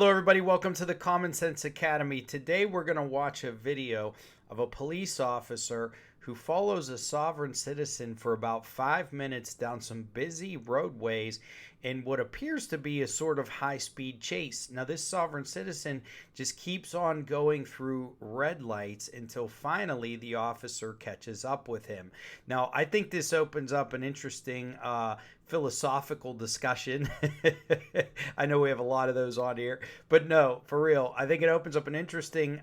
Hello everybody, welcome to the Common Sense Academy. Today we're going to watch a video of a police officer who follows a sovereign citizen for about 5 minutes down some busy roadways in what appears to be a sort of high-speed chase. Now this sovereign citizen just keeps on going through red lights until finally the officer catches up with him. Now I think this opens up an interesting philosophical discussion. I know we have a lot of those on here, but no, for real, I think it opens up an interesting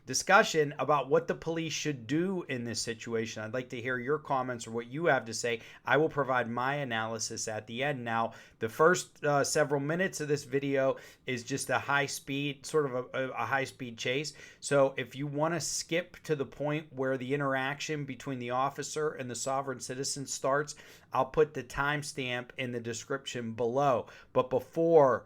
discussion about what the police should do in this situation. I'd like to hear your comments or what you have to say. I will provide my analysis at the end. Now, the first several minutes of this video is just a high speed, sort of a high speed chase. So if you want to skip to the point where the interaction between the officer and the sovereign citizen starts, I'll put the timestamp in the description below. But before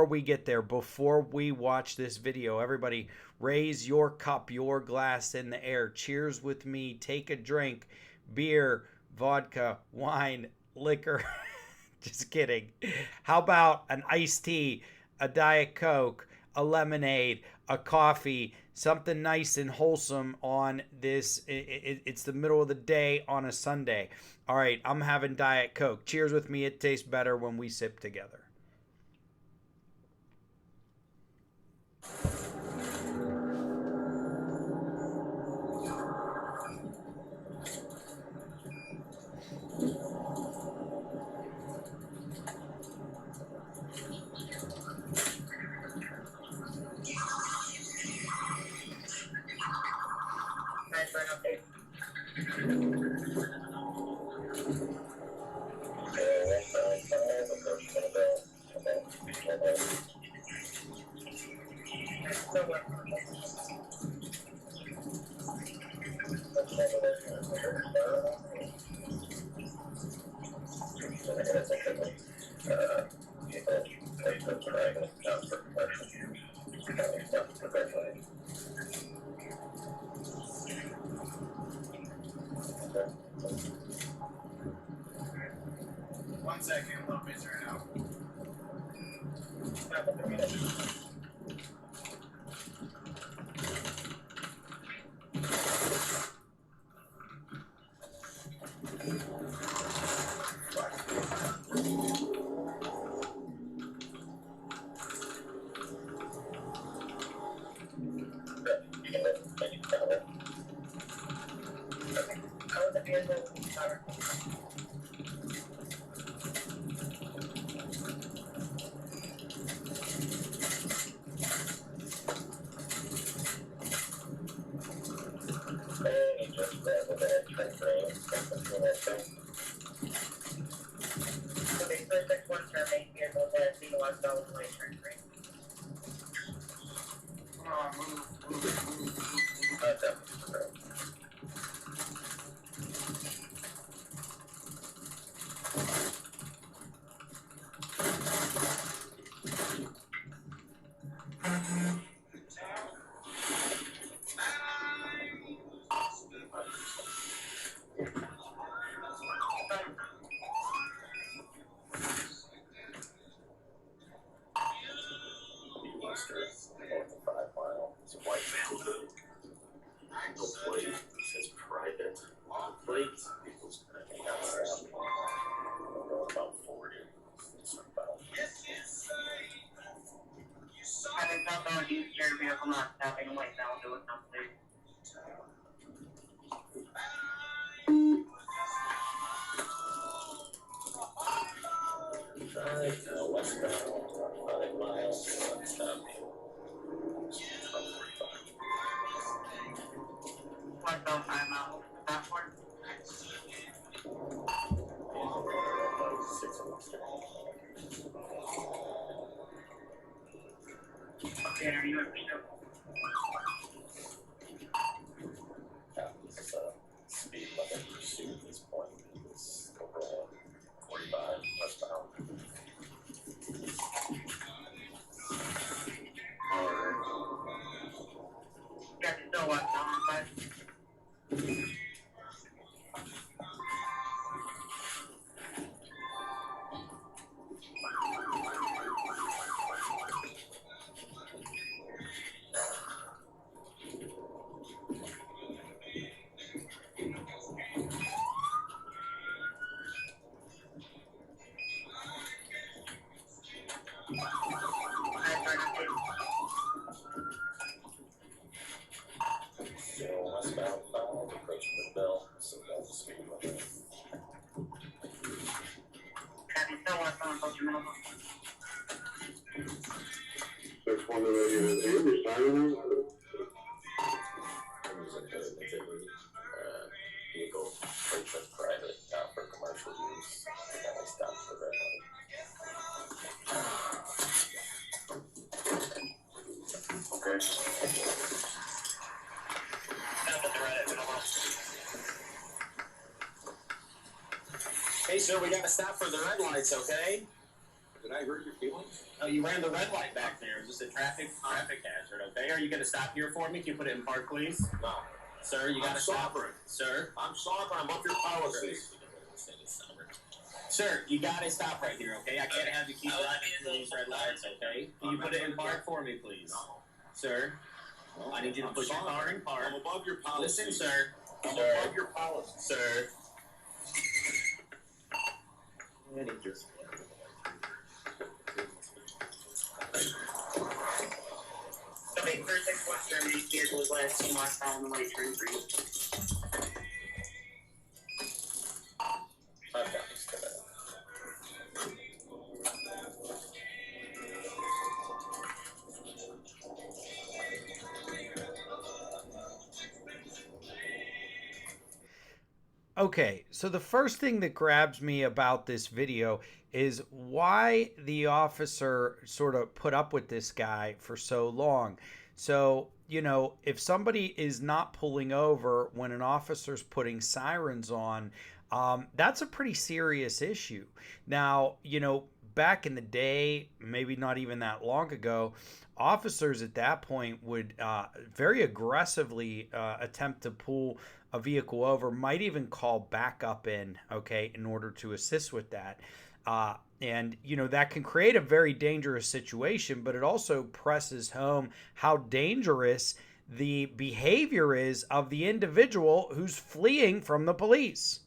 we get there, before we watch this video, everybody raise your cup, your glass in the air. Cheers with me. Take a drink. Beer, vodka, wine, liquor. Just kidding. How about an iced tea, a Diet Coke, a lemonade, a coffee, something nice and wholesome on this. It's the middle of the day on a Sunday. All right, I'm having Diet Coke. Cheers with me. It tastes better when we sip together. One second, let me turn out. Okay, are you understand? Speed limit pursuit at this point is overall 45 westbound. Yeah, still westbound, but on the radio. Are you siren? I'm using the vehicle purchased private, not for commercial use. And then I stopped for red light. Okay. Hey, sir, we got to stop for the red lights, okay? Did I hurt your feelings? Oh, you ran the red light back there. Is this a traffic hazard, okay? Are you going to stop here for me? Can you put it in park, please? No. Sir, you got to stop. Sovereign. Sir? I'm sovereign. I'm up your policies. Sir, you got to stop right here, okay? I can't have you keep driving through these red lights, okay? Can you put it in park for me, please? No. Sir? I need you to put your car in park. I'm above your policies. Listen, sir. I'm Sir. above your policies. Sir. I need your Okay, first I watched our new vehicle was last seen last time on the way through for you. I've got this today. Okay, so the first thing that grabs me about this video is why the officer sort of put up with this guy for so long. So, you know, if somebody is not pulling over when an officer's putting sirens on, that's a pretty serious issue. Now, you know, back in the day, maybe not even that long ago, officers at that point would very aggressively attempt to pull a vehicle over, might even call backup in, okay, in order to assist with that. And, you know, that can create a very dangerous situation, but it also presses home how dangerous the behavior is of the individual who's fleeing from the police.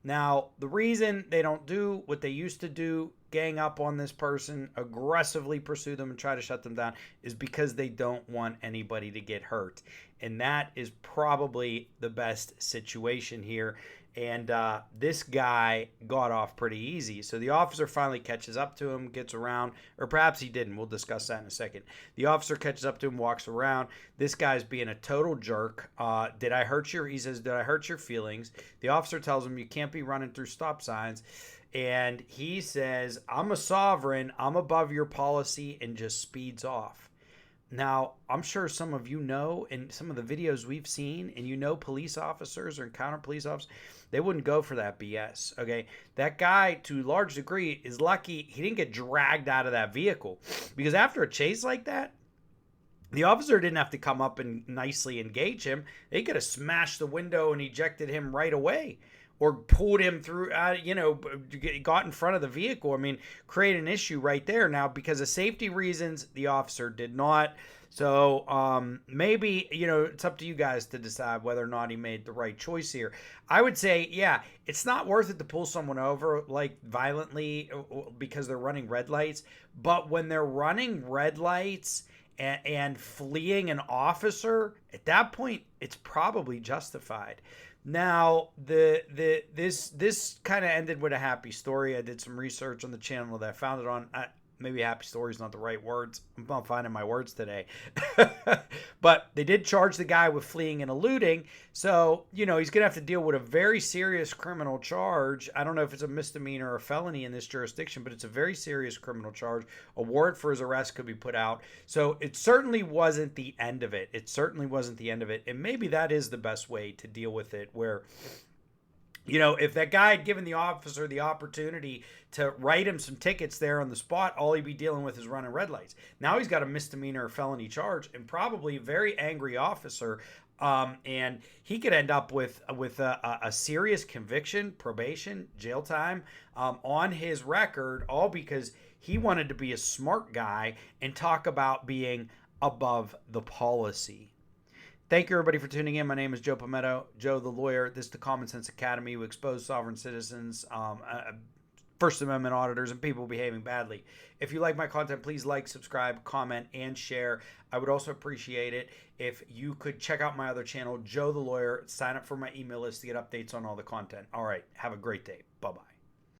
Now, the reason they don't do what they used to do, gang up on this person, aggressively pursue them and try to shut them down, is because they don't want anybody to get hurt. And that is probably the best situation here. And this guy got off pretty easy. So the officer finally catches up to him, gets around, or perhaps he didn't. We'll discuss that in a second. The officer catches up to him, walks around. This guy's being a total jerk. Did I hurt your? He says, did I hurt your feelings? The officer tells him you can't be running through stop signs. And he says, I'm a sovereign. I'm above your policy, and just speeds off. Now, I'm sure some of you know in some of the videos we've seen, and you know police officers or encounter police officers, they wouldn't go for that BS, okay? That guy, to a large degree, is lucky he didn't get dragged out of that vehicle. Because after a chase like that, the officer didn't have to come up and nicely engage him. They could have smashed the window and ejected him right away. Or pulled him through, you know, got in front of the vehicle. I mean, create an issue right there. Now, because of safety reasons, the officer did not. So maybe, you know, it's up to you guys to decide whether or not he made the right choice here. I would say, yeah, it's not worth it to pull someone over like violently because they're running red lights. But when they're running red lights and fleeing an officer, at that point, it's probably justified. Now, this kind of ended with a happy story. I did some research on the channel that I found it on. Maybe happy story is not the right words. I'm not finding my words today. But they did charge the guy with fleeing and eluding. So, you know, he's going to have to deal with a very serious criminal charge. I don't know if it's a misdemeanor or a felony in this jurisdiction, but it's a very serious criminal charge. A warrant for his arrest could be put out. So it certainly wasn't the end of it. It certainly wasn't the end of it. And maybe that is the best way to deal with it, where, you know, if that guy had given the officer the opportunity to write him some tickets there on the spot, all he'd be dealing with is running red lights. Now he's got a misdemeanor or felony charge and probably a very angry officer. And he could end up with a serious conviction, probation, jail time on his record, all because he wanted to be a smart guy and talk about being above the policy. Thank you, everybody, for tuning in. My name is Joe Palmetto, Joe the Lawyer. This is the Common Sense Academy. We expose sovereign citizens, First Amendment auditors, and people behaving badly. If you like my content, please like, subscribe, comment, and share. I would also appreciate it if you could check out my other channel, Joe the Lawyer. Sign up for my email list to get updates on all the content. All right. Have a great day. Bye-bye.